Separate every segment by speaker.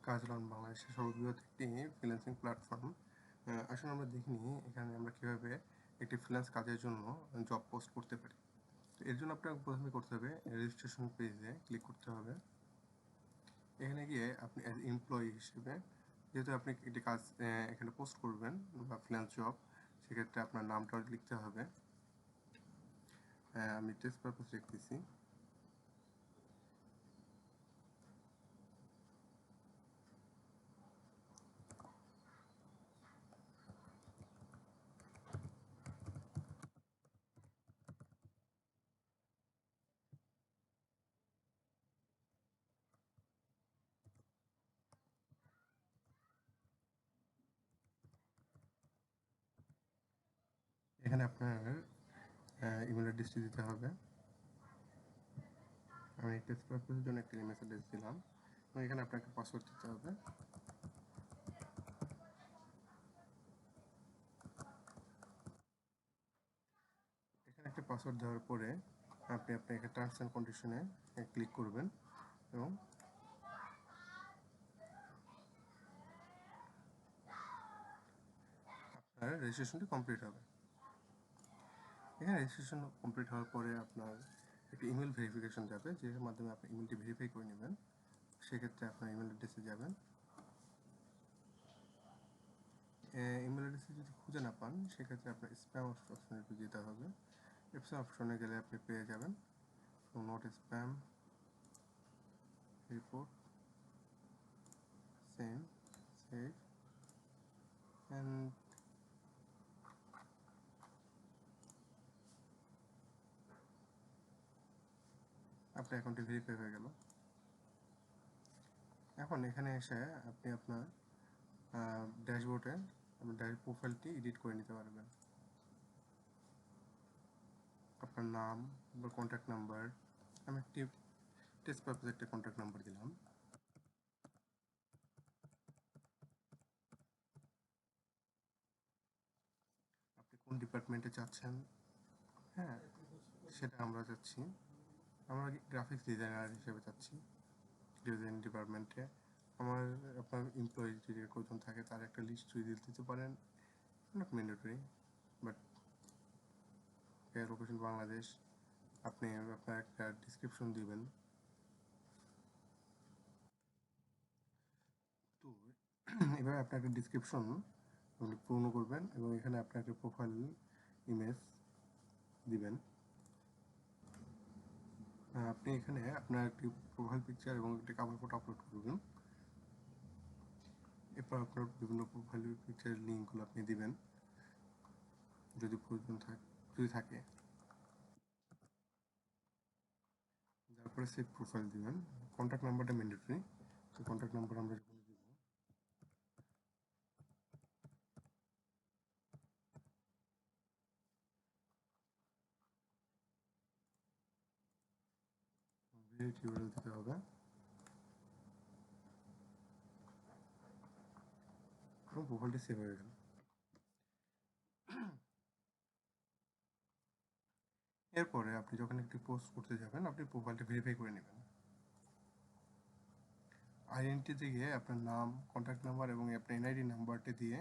Speaker 1: কাজলন বাংলাদেশের সর্ববৃহৎ একটি ফ্রিল্যান্সিং প্ল্যাটফর্ম। আসলে আমরা দেখিনি এখানে আমরা কিভাবে একটি ফ্রিল্যান্স কাজের জন্য জব পোস্ট করতে পারি। তো এর জন্য আপনাকে প্রথমে করতে হবে রেজিস্ট্রেশন পেজে ক্লিক করতে হবে। এখানে গিয়ে আপনি অ্যাজ এমপ্লয়ি হিসেবে, যেহেতু আপনি একটি কাজ এখানে পোস্ট করবেন বা ফ্রিল্যান্স জব, সেক্ষেত্রে আপনার নামটাও লিখতে হবে। আমি টেস্ট পারপাস লিখতেছি। এখানে আপনার ইমেল অ্যাড্রেসটি দিতে হবে। আমি টেস্ট পারপাসের জন্য একটা ইমেল অ্যাড্রেস দিলাম এবং এখানে আপনাকে পাসওয়ার্ড দিতে হবে। এখানে একটা পাসওয়ার্ড দেওয়ার পরে আপনি এখানে টার্মস অ্যান্ড কন্ডিশনে ক্লিক করবেন এবং আপনার রেজিস্ট্রেশনটি কমপ্লিট হবে। এখানে রেজিস্ট্রেশন কমপ্লিট হওয়ার পরে আপনার একটি ইমেল ভেরিফিকেশন যাবে, যের মাধ্যমে আপনি ইমেলটি ভেরিফাই করে নেবেন। সেক্ষেত্রে আপনার ইমেল অ্যাড্রেসে যাবেন। ইমেল অ্যাড্রেসে যদি খুঁজে না পান, সেক্ষেত্রে আপনার স্প্যাম অপশনে যেতে হবে। স্প্যাম অপশনে গেলে আপনি পেয়ে যাবেন note spam report send save and আপনার অ্যাকাউন্টটি ভেরিফাই হয়ে গেল। এখন এখানে এসে আপনি আপনার ড্যাশবোর্ডে আপনার প্রোফাইলটি এডিট করে নিতে পারবেন। আপনার নাম বা কন্ট্যাক্ট নাম্বার, আমি একটি টেস্ট পারপাসে একটা কন্ট্যাক্ট নাম্বার দিলাম। আপনি কোন ডিপার্টমেন্টে চাচ্ছেন, হ্যাঁ সেটা আমরা চাচ্ছি। আমরা গ্রাফিক্স ডিজাইনার হিসেবে চাচ্ছি ডিজাইন ডিপার্টমেন্টে। আপনার এমপ্লয়ি যদি কজন থাকে তার একটা লিস্ট যদি দিতে পারেন, not mandatory, but location Bangladesh. আপনি আপনার একটা ডিসক্রিপশন দিবেন। তো এভাবে আপনার একটা ডিসক্রিপশন পূর্ণ করবেন এবং এখানে আপনার একটা প্রোফাইল ইমেজ দিবেন। আপনি এখানে আপনার একটি প্রোফাইল পিকচার এবং একটি কভার ফটো আপলোড করবেন। এরপর আপনার বিভিন্ন প্রোফাইল পিকচারের লিঙ্কগুলো আপনি দিবেন যদি প্রয়োজন থাকে। তারপরে সেভ প্রোফাইল দিবেন। কন্ট্যাক্ট নাম্বারটা ম্যান্ডেটরি, তো কন্ট্যাক্ট নাম্বার আমরা যখন দিব ইউআরএল দিতে হবে এবং প্রোফাইলটি সেভ হয়ে গেল। এরপরে আপনি যখন একটি পোস্ট করতে যাবেন, আপনি প্রোফাইলটা ভেরিফাই করে নেবেন। আইডেন্টিটিতে গিয়ে আপনার নাম, কন্ট্যাক্ট নাম্বার এবং আপনার এনআইডি নাম্বারটি দিয়ে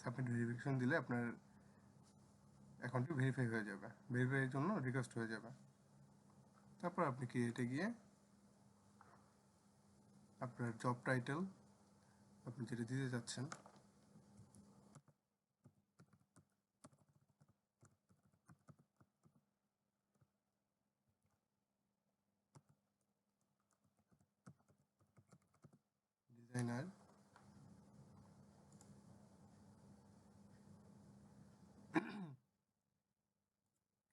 Speaker 1: সাবমিট ভেরিফিকেশন দিলে আপনার অ্যাকাউন্টটি ভেরিফাই হয়ে যাবে, ভেরিফাইয়ের জন্য রিকোয়েস্ট হয়ে যাবে। তারপর আপনি ক্রিয়েটে গিয়ে আপনার জব টাইটেল আপনি যেটা দিতে যাচ্ছেন ডিজাইনার,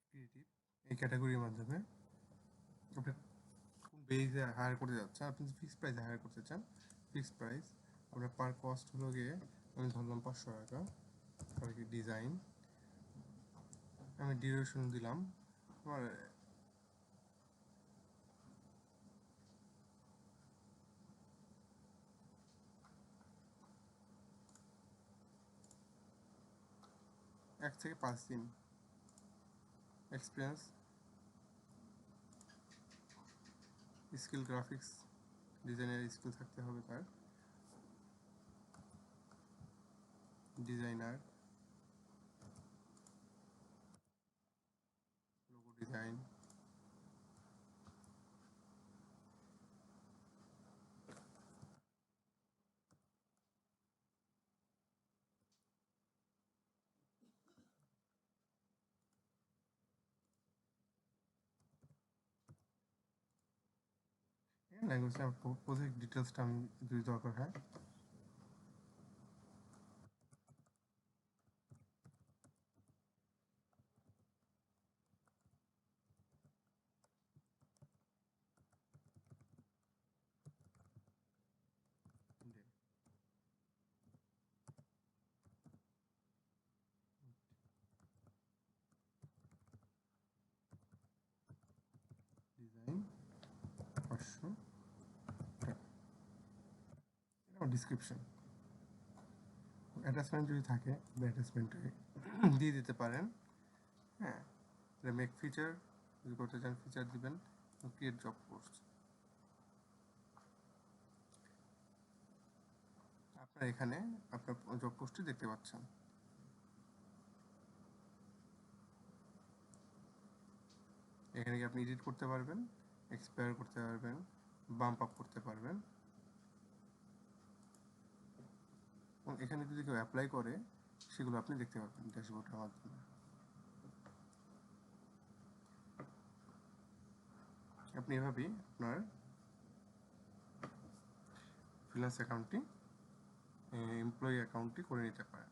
Speaker 1: ক্রিয়েটিভ, এই ক্যাটাগরির মাধ্যমে আপনি কোন বেজে হায়ার করতে যাচ্ছেন। আপনি ফিক্সড প্রাইসে হায়ার করতে চান, ফিক্সড প্রাইস আপনার পার কস্ট হলো গিয়ে আমি ধরলাম 500 টাকা। আর কি ডিজাইন আমি ডিউরেশন দিলাম আমার 1 থেকে 5 দিন। এক্সপিরিয়েন্স স্কিল গ্রাফিক্স ডিজাইনের স্কিল থাকতে হবে তার। ডিজাইনার, লোগো ডিজাইন, ল্যাঙ্গুয়েজটা প্রজেক্ট ডিটেলসটা আমি যদি দরকার হয় ডিজাইন 500 টাকা। ডিসক্রিপশন অ্যাটাচমেন্ট যদি থাকে অ্যাটাচমেন্টে দিয়ে দিতে পারেন। হ্যাঁ, মেক ফিচার যদি করতে চান ফিচার দিবেন, ক্রিয়েট জব পোস্ট। আপনার এখানে আপনার জব পোস্টটি দেখতে পাচ্ছেন। এখানে কি আপনি এডিট করতে পারবেন, এক্সপায়ার করতে পারবেন, বাম্প আপ করতে পারবেন, এবং এখানে যদি কেউ অ্যাপ্লাই করে সেগুলো আপনি দেখতে পাবেন ড্যাশবোর্ডের মাধ্যমে। আপনি এভাবেই আপনার ফ্রিল্যান্স অ্যাকাউন্টটি এমপ্লয়ি অ্যাকাউন্টটি করে নিতে পারেন।